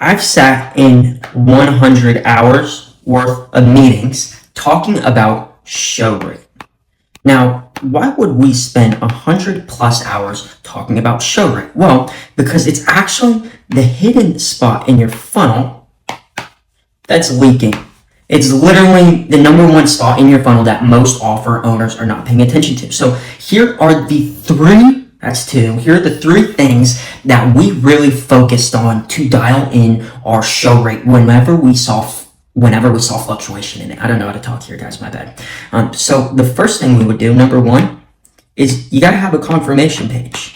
I've sat in 100 hours worth of meetings talking about show rate. Now, why would we spend 100 plus hours talking about show rate? Well, because it's actually the hidden spot in your funnel that's leaking. It's literally the number one spot in your funnel that most offer owners are not paying attention to. So here are the here are the three things that we really focused on to dial in our show rate whenever we saw fluctuation in it. I don't know how to talk here, guys, my bad. So the first thing we would do, number one, is you gotta have a confirmation page.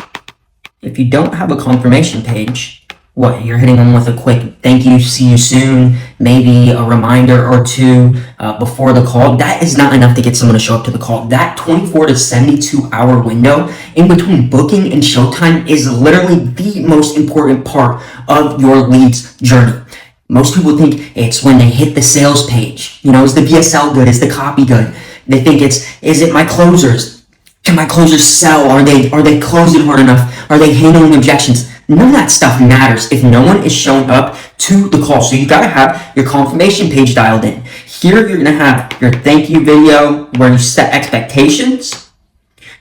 If you don't have a confirmation page, what, you're hitting them with a quick thank you, see you soon, maybe a reminder or two before the call. That is not enough to get someone to show up to the call. That 24 to 72 hour window in between booking and showtime is literally the most important part of your lead's journey. Most people think it's when they hit the sales page. Is the VSL good? Is the copy good? They think is it my closers? Can my closers sell? Are they closing hard enough? Are they handling objections? None of that stuff matters if no one is showing up to the call. So you gotta have your confirmation page dialed in. Here you're gonna have your thank you video where you set expectations.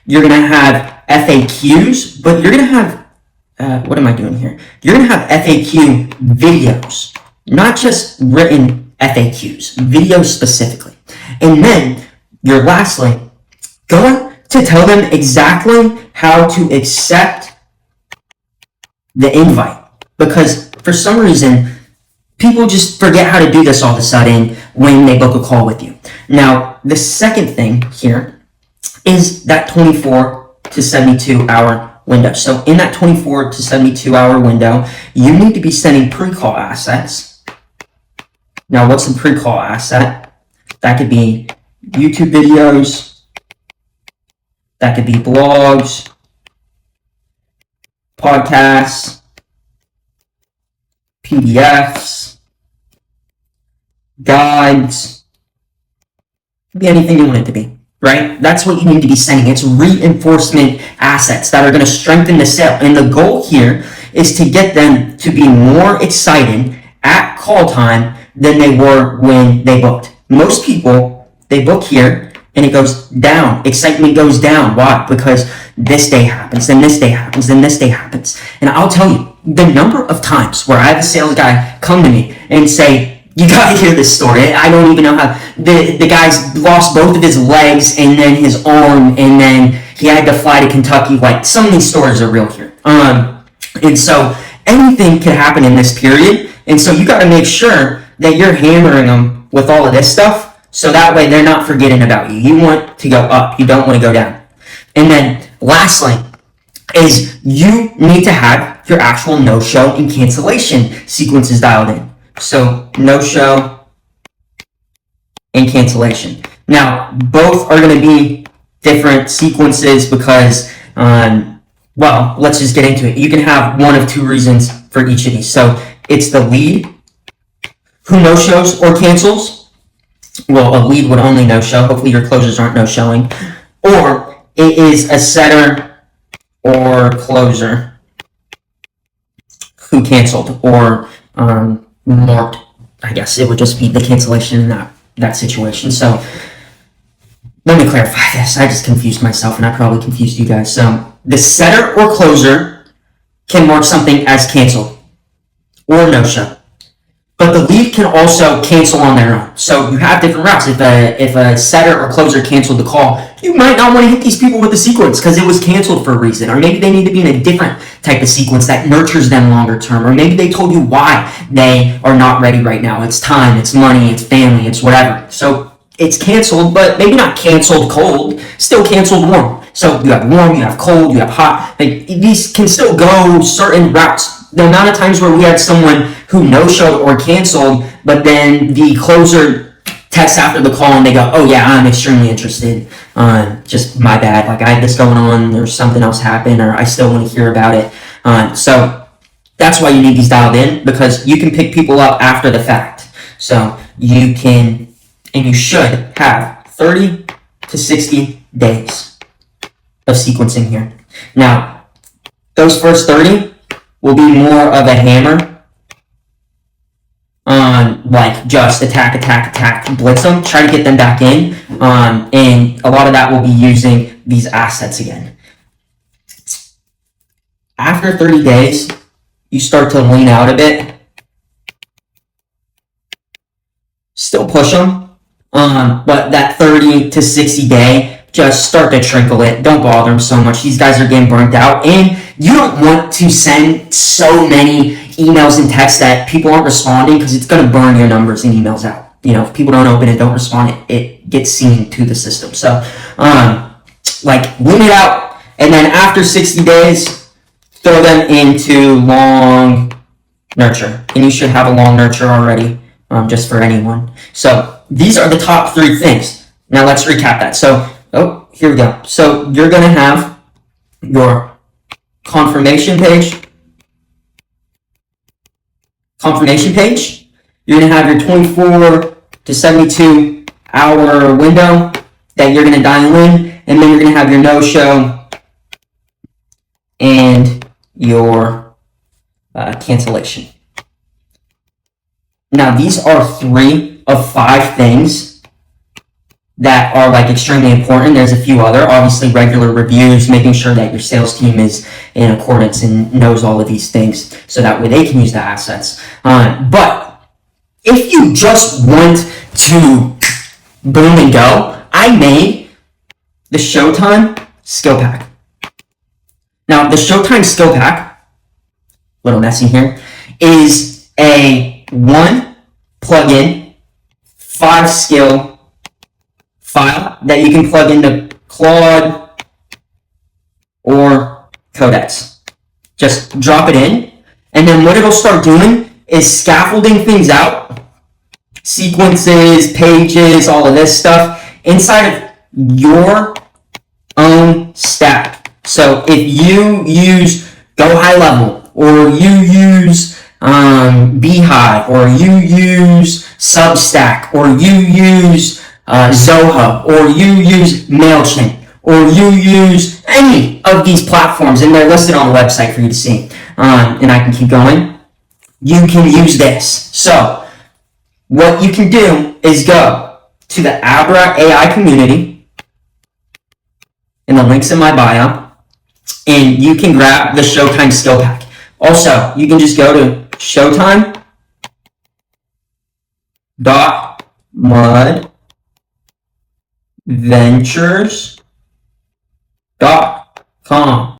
You're gonna have FAQs, but you're gonna have, what am I doing here? You're gonna have FAQ videos, not just written FAQs, videos specifically. And then you're lastly going to tell them exactly how to accept the invite, because for some reason people just forget how to do this all of a sudden when they book a call with you. Now, the second thing here is that 24 to 72 hour window. So in that 24 to 72 hour window, you need to be sending pre-call assets. Now, what's a pre-call asset? That could be YouTube videos, that could be blogs, podcasts, PDFs, guides, could be anything you want it to be, right? That's what you need to be sending. It's reinforcement assets that are going to strengthen the sale. And the goal here is to get them to be more excited at call time than they were when they booked. Most people, they book here and it goes down. Excitement goes down. Why? Because this day happens, then this day happens, then this day happens. And I'll tell you, the number of times where I have a sales guy come to me and say, you gotta hear this story. I don't even know how. The guy's lost both of his legs and then his arm, and then he had to fly to Kentucky. Like, some of these stories are real here. And so anything can happen in this period. And so you gotta make sure that you're hammering them with all of this stuff, so that way they're not forgetting about you. You want to go up. You don't want to go down. And then lastly is you need to have your actual no-show and cancellation sequences dialed in. So no-show and cancellation. Now, both are going to be different sequences because, well, let's just get into it. You can have one of two reasons for each of these. So it's the lead who no-shows or cancels. Well, a lead would only no-show. Hopefully your closers aren't no-showing. Or it is a setter or closer who canceled or marked. I guess it would just be the cancellation in that situation. So let me clarify this. I just confused myself and I probably confused you guys. So the setter or closer can mark something as canceled or no-show. But the lead can also cancel on their own. So you have different routes. If a setter or closer canceled the call, you might not want to hit these people with the sequence because it was canceled for a reason. Or maybe they need to be in a different type of sequence that nurtures them longer term. Or maybe they told you why they are not ready right now. It's time, it's money, it's family, it's whatever. So it's canceled, but maybe not canceled cold, still canceled warm. So you have warm, you have cold, you have hot. Like, these can still go certain routes. The amount of times where we had someone who no-showed or canceled, but then the closer texts after the call and they go, oh yeah, I'm extremely interested. Just my bad. Like, I had this going on, or something else happened, or I still want to hear about it. So that's why you need these dialed in, because you can pick people up after the fact. So you can, and you should have 30 to 60 days of sequencing here. Now, those first 30 will be more of a hammer like just attack, blitz them, try to get them back in, and a lot of that will be using these assets again. After 30 days, you start to lean out a bit. Still push them, but that 30 to 60 day, just start to trickle it. Don't bother them so much. These guys are getting burnt out, and you don't want to send so many emails and texts that people aren't responding, because it's going to burn your numbers and emails out. If people don't open it, don't respond, it gets seen to the system. So, like, lean it out, and then after 60 days, throw them into long nurture, and you should have a long nurture already, just for anyone. So these are the top 3 things. Now let's recap that. So, here we go. So you're going to have your confirmation page. You're going to have your 24 to 72 hour window that you're going to dial in, and then you're going to have your no-show and your cancellation. Now, these are 3 of 5 things that are like extremely important. There's a few other, obviously regular reviews, making sure that your sales team is in accordance and knows all of these things, so that way they can use the assets. But if you just want to boom and go, I made the SHOWTIME skill pack. Now, the SHOWTIME skill pack, a little messy here, is a 1 plugin, 5 skill file that you can plug into Claude or Codex. Just drop it in, and then what it'll start doing is scaffolding things out, sequences, pages, all of this stuff inside of your own stack. So if you use Go High Level, or you use Beehive, or you use Substack, or you use Zoho, or you use MailChimp, or you use any of these platforms, and they're listed on the website for you to see, and I can keep going, you can use this. So what you can do is go to the Abra AI community, and the link's in my bio, and you can grab the SHOWTIME skill pack. Also, you can just go to showtime.mudventures.com.